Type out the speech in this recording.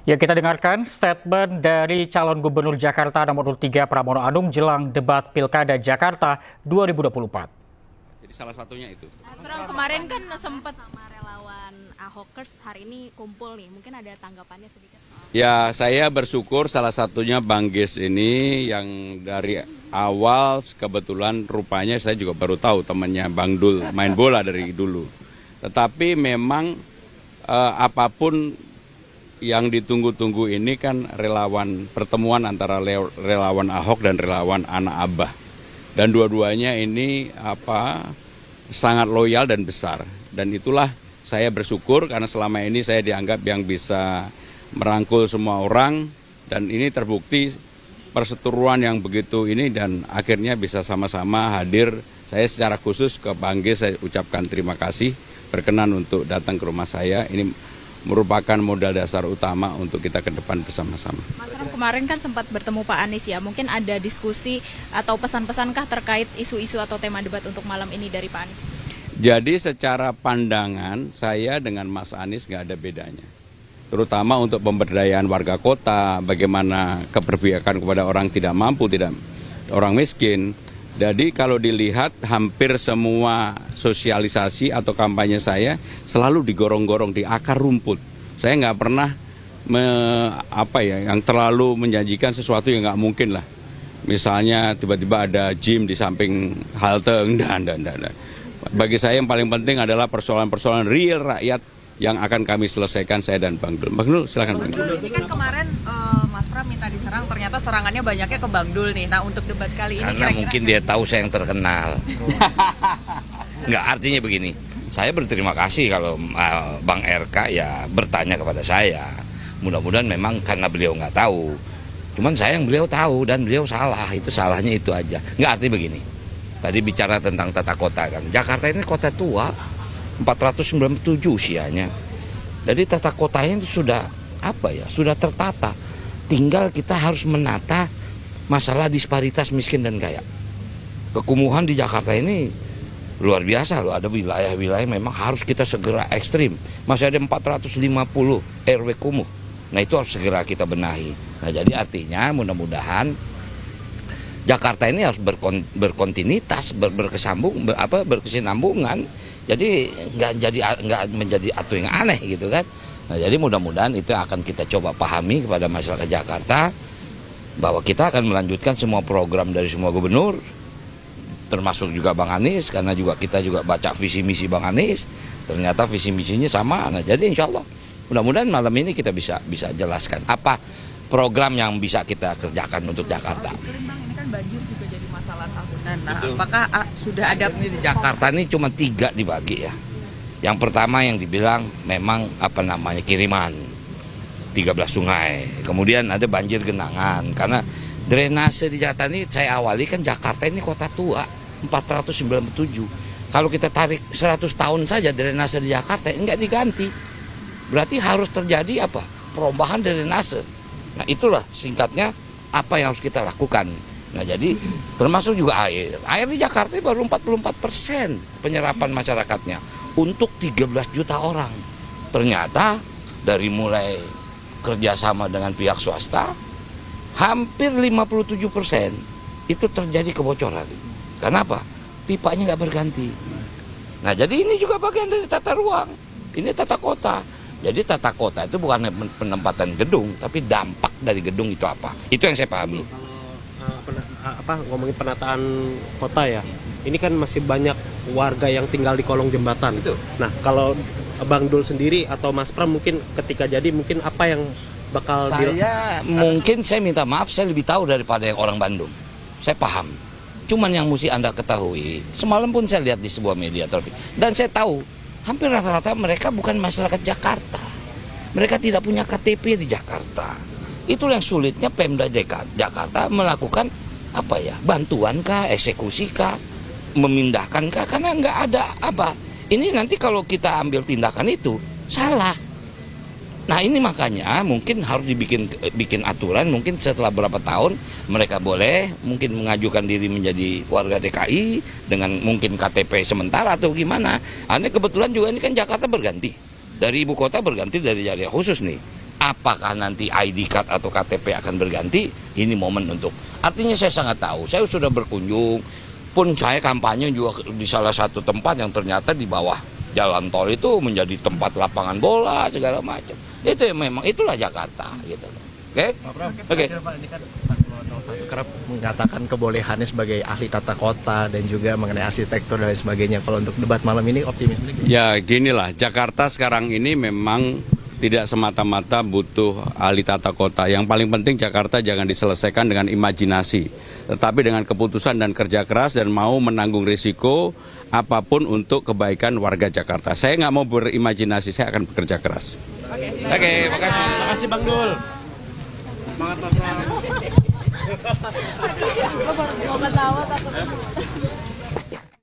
Ya, kita dengarkan statement dari calon gubernur Jakarta nomor urut 3 Pramono Anung jelang debat Pilkada Jakarta 2024. Jadi salah satunya itu. Mas Bram, kemarin kan sempat sama relawan Ahokers, hari ini kumpul nih, mungkin ada tanggapannya sedikit? Ya, saya bersyukur salah satunya Bang Gis ini yang dari awal kebetulan rupanya saya juga baru tahu temannya Bang Dul main bola dari dulu. Tetapi memang apapun yang ditunggu-tunggu ini kan relawan pertemuan antara relawan Ahok dan relawan anak Abah. Dan dua-duanya ini sangat loyal dan besar. Dan itulah saya bersyukur karena selama ini saya dianggap yang bisa merangkul semua orang, dan ini terbukti perseteruan yang begitu ini, dan akhirnya bisa sama-sama hadir. Saya secara khusus ke Bang G saya ucapkan terima kasih berkenan untuk datang ke rumah saya. Ini merupakan modal dasar utama untuk kita ke depan bersama-sama. Mas Bram, kemarin kan sempat bertemu Pak Anies ya, mungkin ada diskusi atau pesan-pesankah terkait isu-isu atau tema debat untuk malam ini dari Pak Anies? Jadi secara pandangan saya dengan Mas Anies nggak ada bedanya. Terutama untuk pemberdayaan warga kota, bagaimana keberpihakan kepada orang tidak mampu, orang miskin. Jadi kalau dilihat hampir semua sosialisasi atau kampanye saya selalu digorong-gorong di akar rumput. Saya nggak pernah yang terlalu menjanjikan sesuatu yang nggak mungkin lah. Misalnya tiba-tiba ada gym di samping halte, dan. Bagi saya yang paling penting adalah persoalan-persoalan real rakyat yang akan kami selesaikan, saya dan Bang Dul. Bang Dul, silakan Bang Dul. Ini kan kemarin Mas Pram minta diserang, ternyata serangannya banyaknya ke Bang Dul nih. Nah, untuk debat kali ini karena mungkin dia tahu saya yang terkenal. Enggak, artinya begini, saya berterima kasih kalau Bang RK ya bertanya kepada saya. Mudah-mudahan memang karena beliau nggak tahu. Cuman sayang beliau tahu dan beliau salah, itu salahnya itu aja. Enggak, artinya begini, tadi bicara tentang tata kota kan. Jakarta ini kota tua, 497 usianya. Jadi tata kotanya itu sudah sudah tertata. Tinggal kita harus menata masalah disparitas miskin dan kaya. Kekumuhan di Jakarta ini luar biasa loh. Ada wilayah-wilayah memang harus kita segera ekstrim. Masih ada 450 RW kumuh. Nah, itu harus segera kita benahi. Nah, jadi artinya mudah-mudahan Jakarta ini harus berkontinuitas, berkesinambungan. Jadi nggak menjadi atu yang aneh gitu kan. Nah, jadi mudah-mudahan itu akan kita coba pahami kepada masyarakat Jakarta bahwa kita akan melanjutkan semua program dari semua gubernur, termasuk juga Bang Anies, karena kita juga baca visi misi Bang Anies, ternyata visi misinya sama. Nah, jadi insya Allah mudah-mudahan malam ini kita bisa jelaskan apa program yang bisa kita kerjakan untuk Jakarta. Ini kan banjir juga jadi masalah tahunan. Nah, apakah sudah ada ini di Jakarta ini cuma 3 dibagi ya. Yang pertama yang dibilang memang kiriman 13 sungai. Kemudian ada banjir genangan karena drainase di Jakarta ini saya awali kan Jakarta ini kota tua 497. Kalau kita tarik 100 tahun saja drainase di Jakarta enggak diganti. Berarti harus terjadi perubahan drainase. Nah, itulah singkatnya apa yang harus kita lakukan. Nah, jadi termasuk juga air. Air di Jakarta baru 44% penyerapan masyarakatnya untuk 13 juta orang. Ternyata dari mulai kerjasama dengan pihak swasta, hampir 57% itu terjadi kebocoran. Kenapa? Pipanya nggak berganti. Nah, jadi ini juga bagian dari tata ruang. Ini tata kota. Jadi tata kota itu bukan penempatan gedung, tapi dampak dari gedung itu apa? Itu yang saya pahami. Ngomongin penataan kota ya, ini kan masih banyak warga yang tinggal di kolong jembatan. Itu. Nah, kalau Bang Dul sendiri atau Mas Pram mungkin ketika jadi mungkin apa yang bakal mungkin saya minta maaf, saya lebih tahu daripada yang orang Bandung. Saya paham. Cuman yang mesti Anda ketahui, semalam pun saya lihat di sebuah media televisi, dan saya tahu hampir rata-rata mereka bukan masyarakat Jakarta. Mereka tidak punya KTP di Jakarta. Itulah yang sulitnya Pemda Jakarta melakukan bantuan kah, eksekusi kah, memindahkan kah, karena nggak ada Ini nanti kalau kita ambil tindakan itu salah. Nah, ini makanya mungkin harus bikin aturan, mungkin setelah berapa tahun mereka boleh mungkin mengajukan diri menjadi warga DKI dengan mungkin KTP sementara atau gimana. Kebetulan juga ini kan Jakarta berganti. Dari ibu kota berganti dari daerah khusus nih. apakah nanti ID card atau KTP akan berganti, ini momen untuk. Artinya saya sangat tahu, saya sudah berkunjung, pun saya kampanye juga di salah satu tempat yang ternyata di bawah jalan tol itu menjadi tempat lapangan bola segala macam. Itu memang itulah Jakarta gitu. Oke? Oke. Ini kan paslon 01 kerap mengatakan kebolehannya sebagai ahli tata kota dan juga mengenai arsitektur dan lain sebagainya. Kalau untuk debat malam ini optimis? Ya ginilah, Jakarta sekarang ini memang tidak semata-mata butuh ahli tata kota. Yang paling penting Jakarta jangan diselesaikan dengan imajinasi, tetapi dengan keputusan dan kerja keras dan mau menanggung risiko apapun untuk kebaikan warga Jakarta. Saya nggak mau berimajinasi, saya akan bekerja keras. Oke, makasih. Makasih Bang Dul. Mau ketawa takut